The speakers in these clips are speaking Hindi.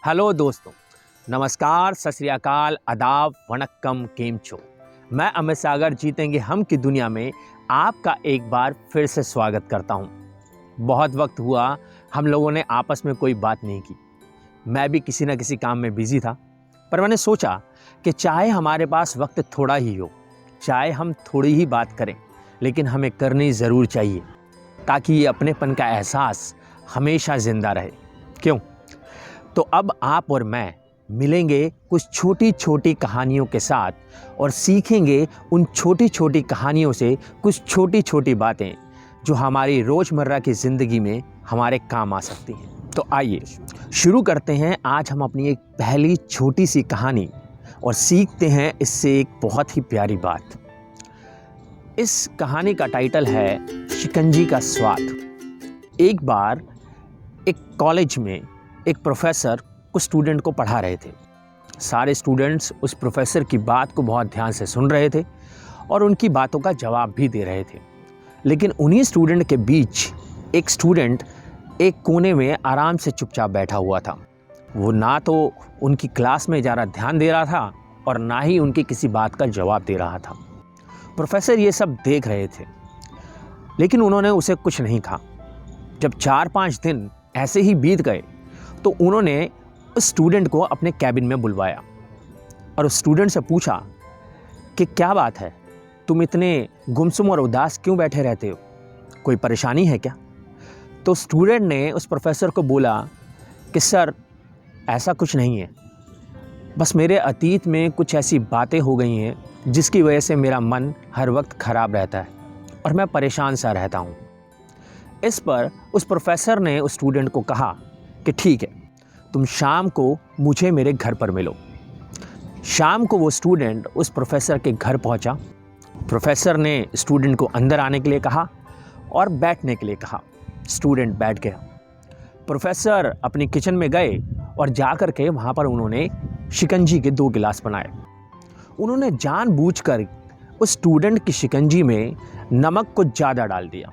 हेलो दोस्तों, नमस्कार, सत श्री अकाल, आदाब, वणक्कम, केम छो। मैं अमित सागर जीतेंगे हम की दुनिया में आपका एक बार फिर से स्वागत करता हूं। बहुत वक्त हुआ हम लोगों ने आपस में कोई बात नहीं की। मैं भी किसी न किसी काम में बिजी था, पर मैंने सोचा कि चाहे हमारे पास वक्त थोड़ा ही हो, चाहे हम थोड़ी ही बात करें, लेकिन हमें करनी ज़रूर चाहिए ताकि ये अपनेपन का एहसास हमेशा ज़िंदा रहे। क्यों? तो अब आप और मैं मिलेंगे कुछ छोटी छोटी कहानियों के साथ और सीखेंगे उन छोटी छोटी कहानियों से कुछ छोटी छोटी बातें जो हमारी रोज़मर्रा की ज़िंदगी में हमारे काम आ सकती हैं। तो आइए शुरू करते हैं आज हम अपनी एक पहली छोटी सी कहानी और सीखते हैं इससे एक बहुत ही प्यारी बात। इस कहानी का टाइटल है शिकंजी का स्वाद। एक बार एक कॉलेज में एक प्रोफेसर कुछ स्टूडेंट को पढ़ा रहे थे। सारे स्टूडेंट्स उस प्रोफेसर की बात को बहुत ध्यान से सुन रहे थे और उनकी बातों का जवाब भी दे रहे थे। लेकिन उन्हीं स्टूडेंट के बीच एक स्टूडेंट एक कोने में आराम से चुपचाप बैठा हुआ था। वो ना तो उनकी क्लास में ज़्यादा ध्यान दे रहा था और ना ही उनकी किसी बात का जवाब दे रहा था। प्रोफेसर ये सब देख रहे थे, लेकिन उन्होंने उसे कुछ नहीं कहा। जब 4-5 दिन ऐसे ही बीत गए तो उन्होंने उस स्टूडेंट को अपने कैबिन में बुलवाया और उस स्टूडेंट से पूछा कि क्या बात है, तुम इतने गुमसुम और उदास क्यों बैठे रहते हो, कोई परेशानी है क्या? तो स्टूडेंट ने उस प्रोफेसर को बोला कि सर, ऐसा कुछ नहीं है, बस मेरे अतीत में कुछ ऐसी बातें हो गई हैं जिसकी वजह से मेरा मन हर वक्त ख़राब रहता है और मैं परेशान सा रहता हूँ। इस पर उस प्रोफेसर ने उस स्टूडेंट को कहा कि ठीक है, तुम शाम को मुझे मेरे घर पर मिलो। शाम को वो स्टूडेंट उस प्रोफेसर के घर पहुंचा। प्रोफेसर ने स्टूडेंट को अंदर आने के लिए कहा और बैठने के लिए कहा। स्टूडेंट बैठ गया। प्रोफेसर अपनी किचन में गए और जाकर के वहाँ पर उन्होंने शिकंजी के 2 गिलास बनाए। उन्होंने जानबूझकर उस स्टूडेंट की शिकंजी में नमक को ज़्यादा डाल दिया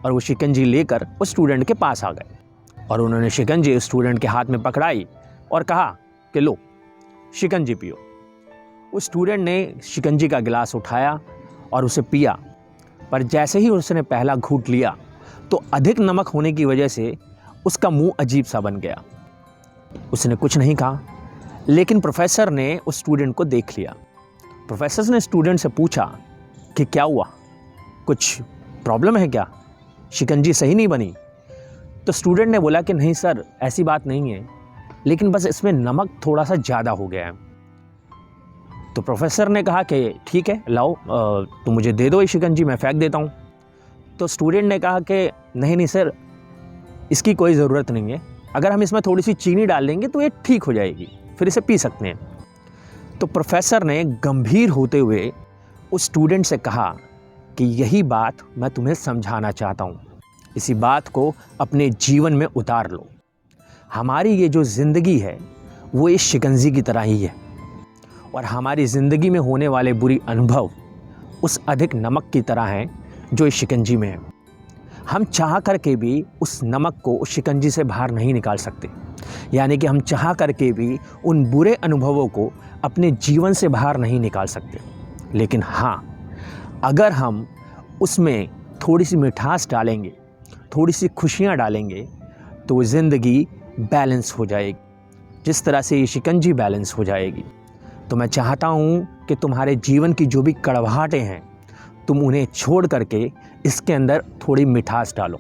और वो शिकंजी लेकर उस स्टूडेंट के पास आ गए और उन्होंने शिकंजी उस स्टूडेंट के हाथ में पकड़ाई और कहा कि लो, शिकंजी पियो। उस स्टूडेंट ने शिकंजी का गिलास उठाया और उसे पिया, पर जैसे ही उसने पहला घूंट लिया तो अधिक नमक होने की वजह से उसका मुंह अजीब सा बन गया। उसने कुछ नहीं कहा, लेकिन प्रोफेसर ने उस स्टूडेंट को देख लिया। प्रोफेसर ने स्टूडेंट से पूछा कि क्या हुआ, कुछ प्रॉब्लम है क्या, शिकंजी सही नहीं बनी? तो स्टूडेंट ने बोला कि नहीं सर, ऐसी बात नहीं है, लेकिन बस इसमें नमक थोड़ा सा ज़्यादा हो गया है। तो प्रोफेसर ने कहा कि ठीक है, लाओ तुम मुझे दे दो ये शिकंजी, मैं फेंक देता हूँ। तो स्टूडेंट ने कहा कि नहीं नहीं सर, इसकी कोई ज़रूरत नहीं है, अगर हम इसमें थोड़ी सी चीनी डाल देंगे तो ये ठीक हो जाएगी, फिर इसे पी सकते हैं। तो प्रोफेसर ने गंभीर होते हुए उस स्टूडेंट से कहा कि यही बात मैं तुम्हें समझाना चाहता हूँ, इसी बात को अपने जीवन में उतार लो। हमारी ये जो ज़िंदगी है वो इस शिकंजी की तरह ही है और हमारी ज़िंदगी में होने वाले बुरी अनुभव उस अधिक नमक की तरह हैं जो इस शिकंजी में है। हम चाह करके भी उस नमक को उस शिकंजी से बाहर नहीं निकाल सकते, यानी कि हम चाह करके भी उन बुरे अनुभवों को अपने जीवन से बाहर नहीं निकाल सकते। लेकिन हाँ, अगर हम उसमें थोड़ी सी मिठास डालेंगे, थोड़ी सी खुशियाँ डालेंगे, तो ज़िंदगी बैलेंस हो जाएगी, जिस तरह से ये शिकंजी बैलेंस हो जाएगी। तो मैं चाहता हूँ कि तुम्हारे जीवन की जो भी कड़वाहटें हैं, तुम उन्हें छोड़ करके इसके अंदर थोड़ी मिठास डालो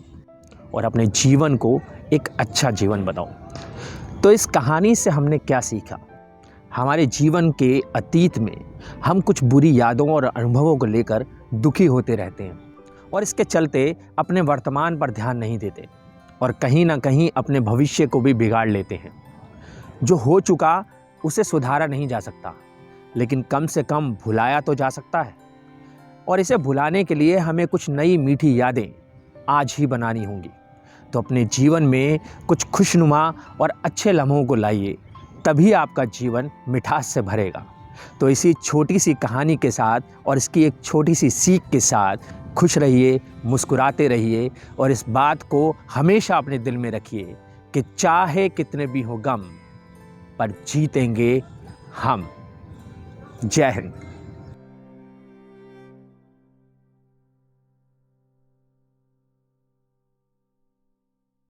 और अपने जीवन को एक अच्छा जीवन बनाओ। तो इस कहानी से हमने क्या सीखा? हमारे जीवन के अतीत में हम कुछ बुरी यादों और अनुभवों को लेकर दुखी होते रहते हैं और इसके चलते अपने वर्तमान पर ध्यान नहीं देते और कहीं ना कहीं अपने भविष्य को भी बिगाड़ लेते हैं। जो हो चुका उसे सुधारा नहीं जा सकता, लेकिन कम से कम भुलाया तो जा सकता है और इसे भुलाने के लिए हमें कुछ नई मीठी यादें आज ही बनानी होंगी। तो अपने जीवन में कुछ खुशनुमा और अच्छे लम्हों को लाइए, तभी आपका जीवन मिठास से भरेगा। तो इसी छोटी सी कहानी के साथ और इसकी एक छोटी सी सीख के साथ खुश रहिए, मुस्कुराते रहिए और इस बात को हमेशा अपने दिल में रखिए कि चाहे कितने भी हो गम, पर जीतेंगे हम। जय हिंद।